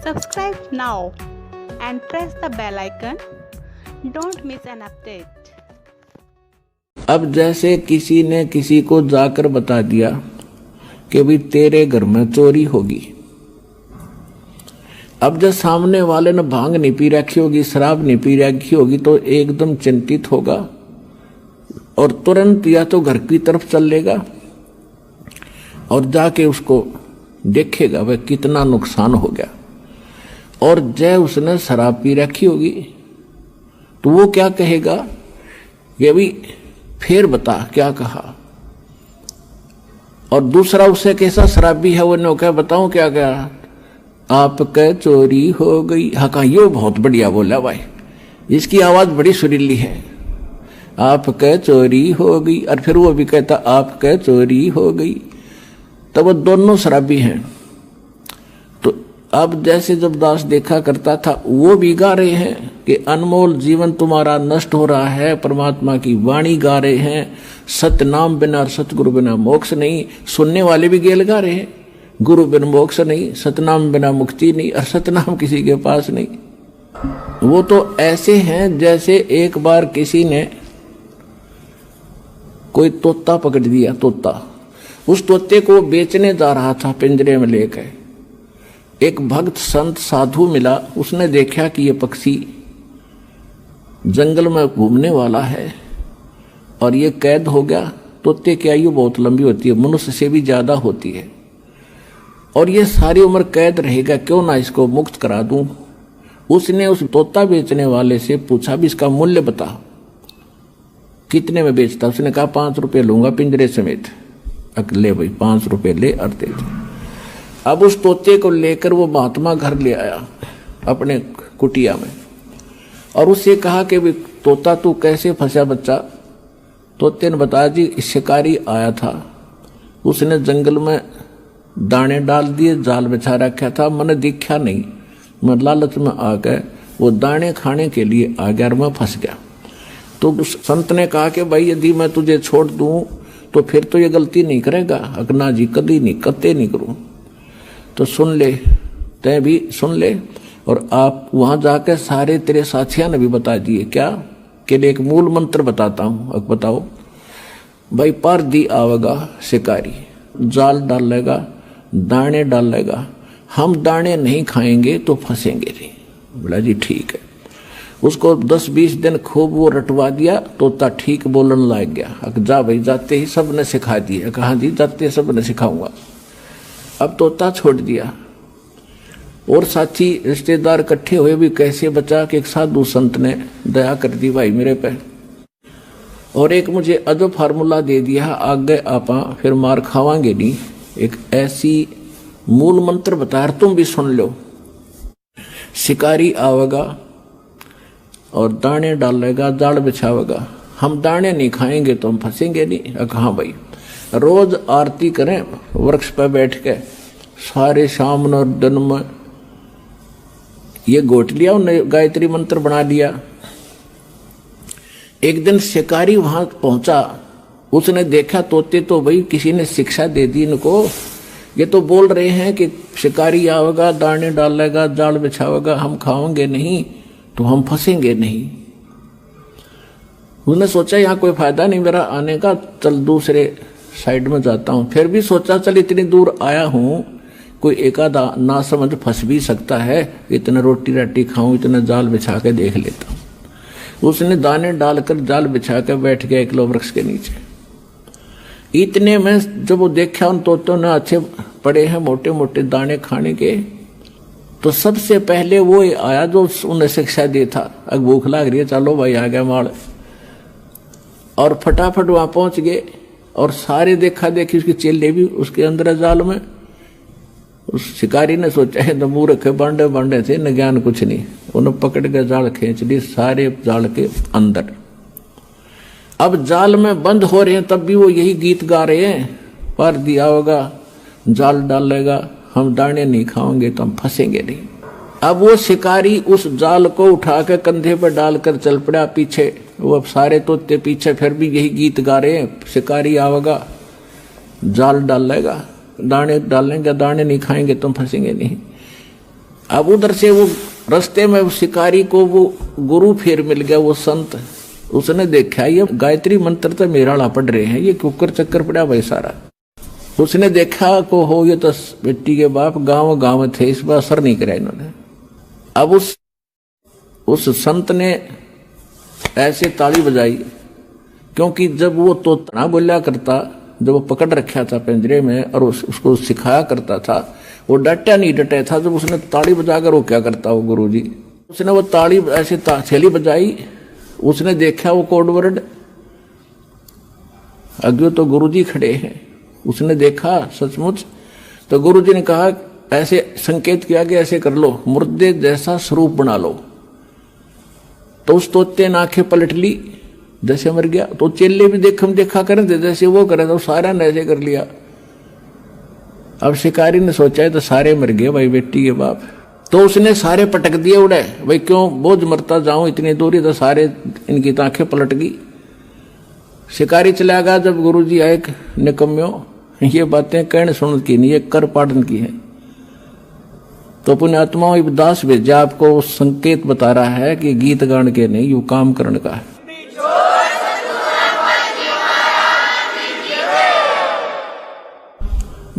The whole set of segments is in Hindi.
Subscribe now and press the bell icon. Don't miss an update. अब जैसे किसी ने किसी को जाकर बता दिया कि भी तेरे घर में चोरी होगी। अब जब सामने वाले ने भांग नहीं पी रखी होगी, शराब नहीं पी रखी होगी, तो एकदम चिंतित होगा और तुरंत या तो घर की तरफ चलेगा और जाके उसको देखेगा वह कितना नुकसान हो गया। और जय उसने शराब पी रखी होगी तो वो क्या कहेगा कि भी फिर बता क्या कहा। और दूसरा उससे कैसा शराबी है वो क्या बताऊं क्या क्या, आपके चोरी हो गई। हाँ कहा ये बहुत बढ़िया बोला भाई, इसकी आवाज बड़ी सुरीली है। आपके चोरी हो गई, और फिर वो भी कहता आपके चोरी हो गई। तब वो दोनों शराबी हैं। तो अब जैसे जब दास देखा करता था वो भी गा रहे हैं कि अनमोल जीवन तुम्हारा नष्ट हो रहा है, परमात्मा की वाणी गा रहे हैं, सत्य नाम बिना और सतगुरु बिना मोक्ष नहीं। सुनने वाले भी गेल गा रहे हैं, गुरु बिन मोक्ष नहीं, सतनाम बिना मुक्ति नहीं, और सतनाम किसी के पास नहीं। वो तो ऐसे हैं जैसे एक बार किसी ने कोई तोता पकड़ दिया। तोता, उस तोते को बेचने जा रहा था पिंजरे में लेकर। एक भक्त संत साधु मिला, उसने देखा कि ये पक्षी जंगल में घूमने वाला है और ये कैद हो गया। तोते की आयु बहुत लंबी होती है, मनुष्य से भी ज्यादा होती है, और ये सारी उम्र कैद रहेगा, क्यों ना इसको मुक्त करा दूं। उसने उस तोता बेचने वाले से पूछा भी इसका मूल्य बता, कितने में बेचता। उसने कहा 5 रुपये लूंगा पिंजरे समेत। ले भाई 5 रुपये ले और दे दे। अब उस तोते को लेकर वो महात्मा घर ले आया अपने कुटिया में, और उससे कहा कि भी तोता तू कैसे फंसा बच्चा। तोते ने बताया जी शिकारी आया था, उसने जंगल में दाने डाल दिए, जाल बिछा रखा था, मैंने देखा नहीं, मैं लालच में आ गया, वो दाने खाने के लिए आ गया और मैं फंस गया। तो उस संत ने कहा कि भाई यदि मैं तुझे छोड़ दूं तो फिर तो ये गलती नहीं करेगा। अगना जी कभी नहीं, कत्ते नहीं करूं। तो सुन ले, तय भी सुन ले, और आप वहां जाकर सारे तेरे साथियों ने भी बता दिए क्या के लिए एक मूल मंत्र बताता हूं। अब बताओ भाई, पर दी आवेगा शिकारी, जाल डालेगा, दाने डालेगा, हम दाने नहीं खाएंगे तो फंसेंगे नहीं। बोला जी ठीक है। उसको 10-20 दिन खूब वो रटवा दिया, तोता ठीक बोलने लग गया। जा भाई, जाते ही सब ने सिखा दिया। कहा जी जाते सब ने सिखाऊंगा। अब तोता छोड़ दिया, और साथी रिश्तेदार इकट्ठे हुए भी कैसे बचा कि एक साधु संत ने दया कर दी भाई मेरे पे, और एक मुझे अजब फार्मूला दे दिया, आगे आपा फिर मार खावांगे नहीं। एक ऐसी मूल मंत्र बताया, तुम भी सुन लो। शिकारी आवेगा और दाने डालेगा, जाल बिछावेगा, हम दाने नहीं खाएंगे तो हम फंसेंगे नहीं। कहा भाई, रोज आरती करें वृक्ष पर बैठ के, सारे शाम और दिन में ये गोट लिया, उन्हें गायत्री मंत्र बना लिया। एक दिन शिकारी वहां पहुंचा, उसने देखा तोते तो भाई किसी ने शिक्षा दे दी इनको, ये तो बोल रहे हैं कि शिकारी आवेगा, दाने डालेगा, जाल बिछावेगा, हम खाओगे नहीं तो हम फंसेंगे नहीं। उसने सोचा यहाँ कोई फायदा नहीं मेरा आने का, चल दूसरे साइड में जाता हूं। फिर भी सोचा चल इतनी दूर आया हूं, कोई एकादा ना समझ फंस भी सकता है, इतना रोटी राटी खाऊं, इतना जाल बिछा के देख लेता हूं। उसने दाने डालकर जाल बिछा के बैठ गया एक वृक्ष के नीचे। इतने में जब वो देखा उन तोतों ने अच्छे पड़े हैं मोटे मोटे दाने खाने के, तो सबसे पहले वो आया जो उन्हें शिक्षा दे था। अब भूख लग रही है, चलो भाई आ गया माल, और फटाफट वहां पहुंच गए। और सारे देखा देखी उसके चेले भी उसके अंदर जाल में। उस शिकारी ने सोचा है तो मुंह रखे बांडे बांडे थे, न ज्ञान कुछ नहीं, उन्हें पकड़ के जाल खींच ली सारे जाल के अंदर। अब जाल में बंद हो रहे हैं तब भी वो यही गीत गा रहे हैं, पर दिया होगा, जाल डालेगा, हम दाने नहीं खाओगे तो हम फंसेंगे नहीं। अब वो शिकारी उस जाल को उठा के कंधे पर डालकर चल पड़ा पीछे। वो अब सारे तोते पीछे फिर भी यही गीत गा रहे हैं, शिकारी आवेगा, जाल डालेगा, दाने डालेंगे, दाने नहीं खाएंगे तो फंसेंगे नहीं। अब उधर से वो रास्ते में शिकारी को वो गुरु फिर मिल गया, वो संत। उसने देखा ये गायत्री मंत्र तो मेरा पढ़ रहे हैं, ये कुकर चक्कर पड़ा भाई सारा। उसने देखा को हो ये तो बेटी के बाप गांव गांव थे, इस बार असर नहीं करा इन्होंने। अब उस संत ने ऐसे ताली बजाई, क्योंकि जब वो तो तना बोलिया करता, जब वो पकड़ रखा था पिंजरे में और उसको सिखाया करता था, वो डटा नहीं डटे था। जब उसने ताली बजाकर वो क्या करता वो गुरु जी, उसने वो ताली ऐसे थैली बजाई, उसने देखा वो कोड वर्ड, अगे तो गुरु जी खड़े हैं। उसने देखा सचमुच, तो गुरु जी ने कहा ऐसे संकेत किया कि ऐसे कर लो, मुर्दे जैसा स्वरूप बना लो। तो उस तोते ने आंखें पलट ली, जैसे मर गया। तो चेले भी देखा करें थे, जैसे वो करे तो सारा ने ऐसे कर लिया। अब शिकारी ने सोचा तो सारे मर गए भाई बेटी के बाप। तो उसने सारे पटक दिए उड़े, भाई क्यों बोझ मरता जाऊं इतनी दूरी, तो सारे इनकी आंखें पलट गई। शिकारी चला गया। जब गुरुजी आए, निकम्यो ये बातें कहने सुन की नहीं, ये कर पाड़न की है। तो पुण्यात्माओं दास भेजा आपको संकेत बता रहा है कि गीत गान के नहीं, यू काम करने का है।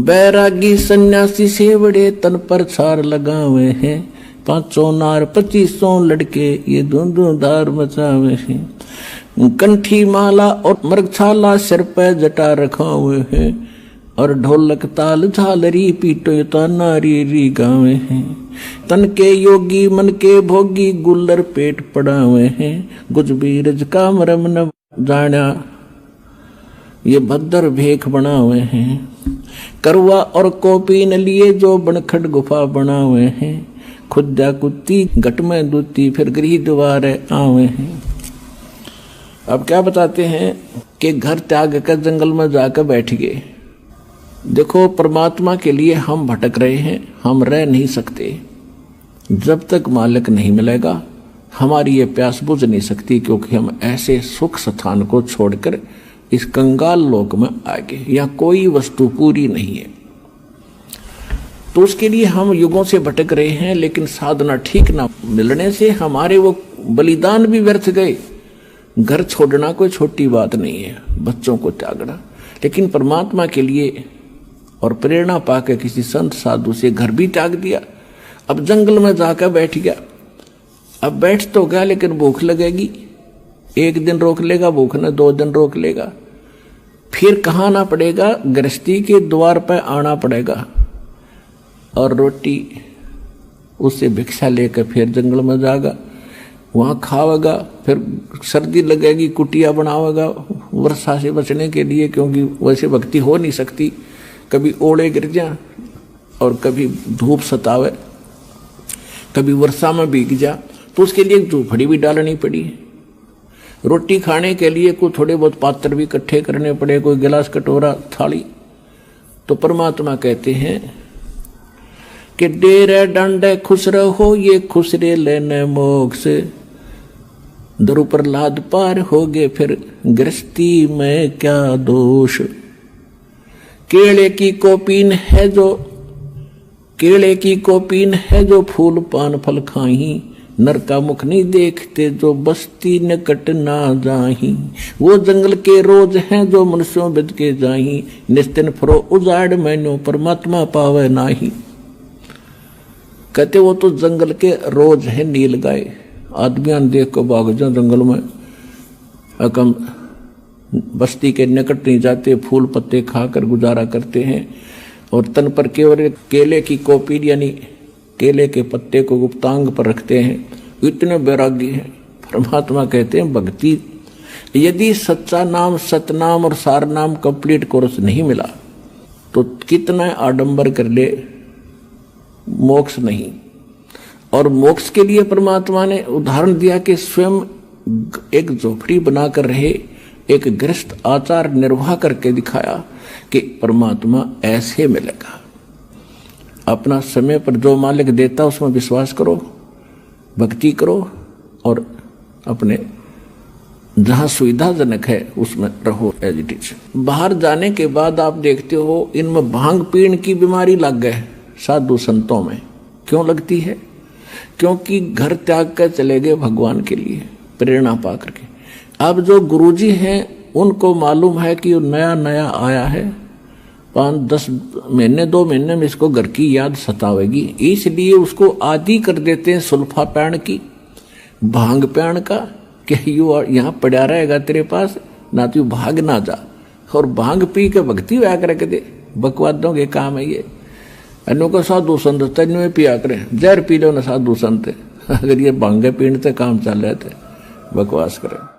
बैरागी सन्यासी सेवड़े तन पर छार लगावे हैं, 500 नार 2500 लड़के ये धुंधुधार मचावे हैं। कंठी माला और मृगछाला सिर पे जटा रखा हुए हैं, और ढोलक ताल झालरी पीटो तो नारी री गावे हैं। तन के योगी मन के भोगी गुल्लर पेट पड़ा हुए हैं, गुज बीरज का मरम न जाना ये भद्र भेख बना हुए हैं। करवा और कोपी न लिए जो बनखट गुफा बना हुए हैं, खुदा कुत्ती घट में दूती फिर गृह द्वारे आवे हैं। अब क्या बताते हैं कि घर त्याग कर जंगल में जाकर बैठ गए। देखो परमात्मा के लिए हम भटक रहे हैं, हम रह नहीं सकते। जब तक मालिक नहीं मिलेगा हमारी ये प्यास बुझ नहीं सकती, क्योंकि हम ऐसे सुख स्थान को छोड़कर इस कंगाल लोक में आ गए, यहाँ कोई वस्तु पूरी नहीं है। तो उसके लिए हम युगों से भटक रहे हैं, लेकिन साधना ठीक ना मिलने से हमारे वो बलिदान भी व्यर्थ गए। घर छोड़ना कोई छोटी बात नहीं है, बच्चों को त्यागना, लेकिन परमात्मा के लिए और प्रेरणा पाकर किसी संत साधु से घर भी त्याग दिया। अब जंगल में जाकर बैठ गया। अब बैठ तो गया, लेकिन भूख लगेगी। एक दिन रोक लेगा भूख ने, 2 दिन रोक लेगा, फिर कहाँ आना पड़ेगा, गृहस्थी के द्वार पर आना पड़ेगा और रोटी उससे भिक्षा लेकर फिर जंगल में जाएगा, वहाँ खावेगा। फिर सर्दी लगेगी, कुटिया बनावेगा वर्षा से बचने के लिए, क्योंकि वैसे भक्ति हो नहीं सकती। कभी ओले गिर जा और कभी धूप सतावे, कभी वर्षा में भीग जा, तो उसके लिए झोपड़ी भी डालनी पड़ी। रोटी खाने के लिए कोई थोड़े बहुत पात्र भी इकट्ठे करने पड़े, कोई गिलास कटोरा थाली। तो परमात्मा कहते हैं कि डेरे डंडे खुश रहो ये खुसरे लेने मोक्ष, दरु प्रहलाद पार हो गए फिर गृहस्थी में क्या दोष। केले की कोपीन है जो फूल पान फल खाही, नर का मुख नहीं देखते जो बस्ती निकट ना जाही। वो जंगल के रोज हैं जो मनुष्यों बिद के जाही, निस्तिन फरो उजाड़ मैनो परमात्मा पावे नाही। कहते वो तो जंगल के रोज है नील गाय, आदमियां देख को भाग जाओ जंगल में, अकम बस्ती के निकट नहीं जाते, फूल पत्ते खाकर गुजारा करते हैं, और तन पर केवल केले की कोपी यानी केले के पत्ते को गुप्तांग पर रखते हैं। इतने बैरागी हैं। परमात्मा कहते हैं भक्ति यदि सच्चा नाम, सतनाम और सार नाम कंप्लीट कोर्स नहीं मिला तो कितना आडंबर कर ले, मोक्ष नहीं। और मोक्ष के लिए परमात्मा ने उदाहरण दिया कि स्वयं एक झोपड़ी बनाकर रहे, एक गृहस्थ आचार निर्वाह करके दिखाया कि परमात्मा ऐसे मिलेगा। अपना समय पर जो मालिक देता उसमें विश्वास करो, भक्ति करो, और अपने जहां सुविधाजनक है उसमें रहो एज इट इज। बाहर जाने के बाद आप देखते हो इनमें भांग पीण की बीमारी लग गए साधु संतों में। क्यों लगती है? क्योंकि घर त्याग कर चले गए भगवान के लिए प्रेरणा पा करके। अब जो गुरुजी हैं उनको मालूम है कि नया नया आया है, 5-10 महीने 2 महीने में इसको घर की याद सतावेगी, इसलिए उसको आदि कर देते हैं सुल्फा पैण की, भांग पैण का, कि यू यहाँ पड़ा रहेगा तेरे पास ना, तू भाग ना जा। और भांग पी के भक्ति हुआ कर दे, बकवादों के काम है ये। अनु को साधु संत तेन में पिया करें, जहर पी लो ना साधु संत, अगर ये भांगे पीने से काम चल रहे थे, बकवास करें।